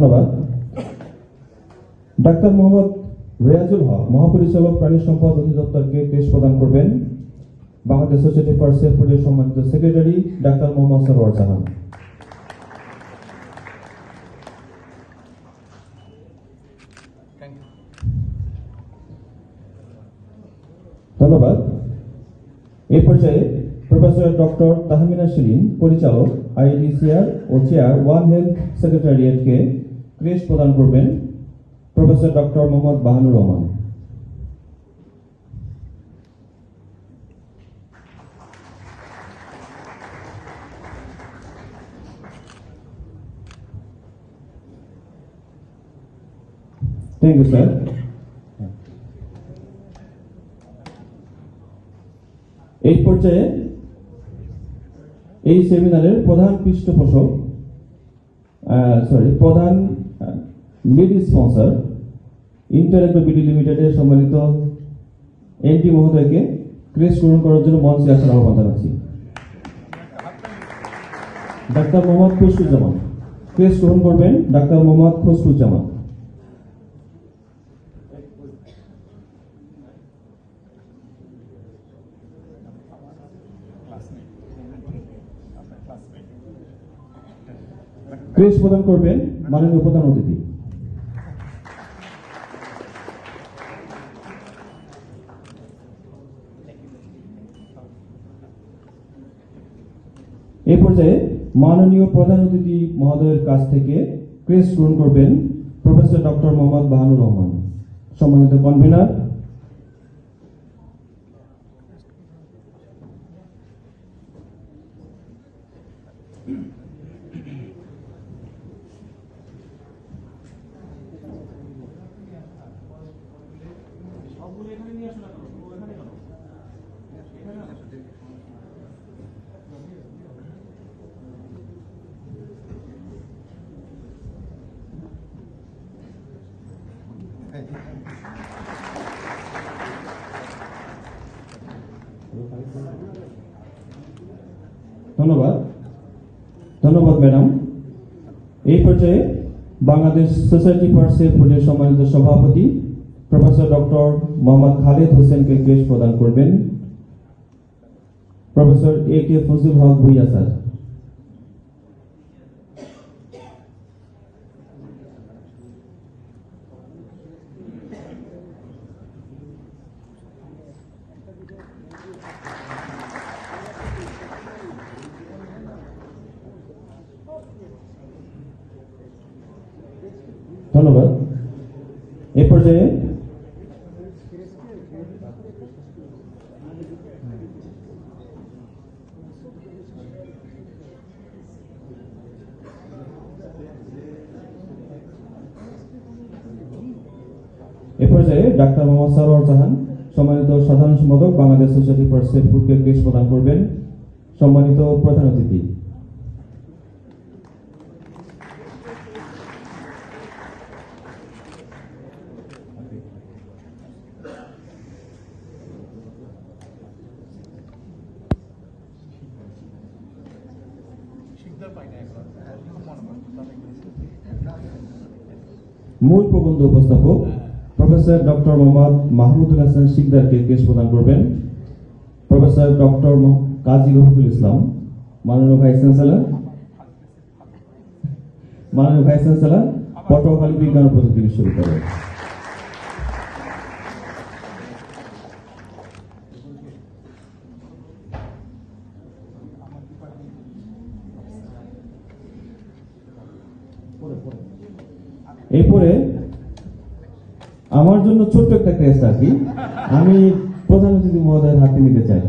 ধন্যবাদ। ডাক্তার মোহাম্মদ রেয়াজুল হক, মহাপরিচালক, প্রাণী সম্পদ অধিদপ্তরকে ক্রেশ প্রদান করবেন। বাংলাদেশ সোসাইটি ফর সেফ ফুডের সম্মানিত সেক্রেটারি ডাক্তার মোহাম্মদ সরওয়ার জাহান। ধন্যবাদ। এই পর্যায়ে প্রফেসর ডক্টর তাহমিনা শিরিন, পরিচালক, আইডিসিআর ও চেয়ার, ওয়ান হেলথ সেক্রেটারিয়েটকে ক্রেশ প্রদান করবেন professor doctor Mohammad Bahanur Rahman. Thank you sir. এই পর্যায়ে এই সেমিনারের প্রধান পৃষ্ঠপোষক প্রধান লিড স্পন্সর ইন্টারঅ্যাক্টিভ বিডি লিমিটেডের সম্মানিত এমপি মহোদয়কে ক্রেশ গ্রহণ করার জন্য মঞ্চে আসার আহ্বান জানাচ্ছি। ডাক্তার মোহাম্মদ খসরুজ্জামান, ক্রেশ গ্রহণ করবেন ডাক্তার মোহাম্মদ খসরুজ্জামান। ক্রেশ প্রদান করবেন মাননীয় প্রধান অতিথি। এই পর্যায়ে মাননীয় প্রধান অতিথি মহোদয়ের কাছ থেকে ক্রেশ গ্রহণ করবেন প্রফেসর ডক্টর মোহাম্মদ বাহানুর রহমান, সম্মানিত কনভেনার। ধন্যবাদ, ধন্যবাদ ম্যাডাম। এই পর্যায়ে বাংলাদেশ সোসাইটি ফর সেফ ফুডের সম্মানিত সভাপতি প্রফেসর ডক্টর মোহাম্মদ খালেদ হোসেনকে ক্রেশ প্রদান করবেন professor A K Fazlul Haque Bhuiya sir. ধন্যবাদ। এ পর্যায়ে ডাক্তার মোহাম্মদ সরওয়ার জাহান, সম্মানিত সাধারণ সম্পাদক, বাংলাদেশ সোসাইটি ফর সেফ ফুডকে ক্রেশ প্রদান করবেন সম্মানিত প্রধান অতিথি। মূল প্রবন্ধ উপস্থাপক প্রফেসর ডক্টর মোহাম্মদ মাহমুদুল হাসান শিকদারকে ক্রেশ প্রদান করবেন প্রফেসর ডক্টর কাজী রফিকুল ইসলাম, মাননীয় ভাইস চ্যান্সেলর, পটুয়াখালী বিজ্ঞান ও প্রযুক্তি বিশ্ববিদ্যালয়। এরপরে আমার জন্য ছোট্ট একটা ক্রেশ আর কি, আমি প্রধান অতিথি মহোদয়ের হাতে নিতে চাই।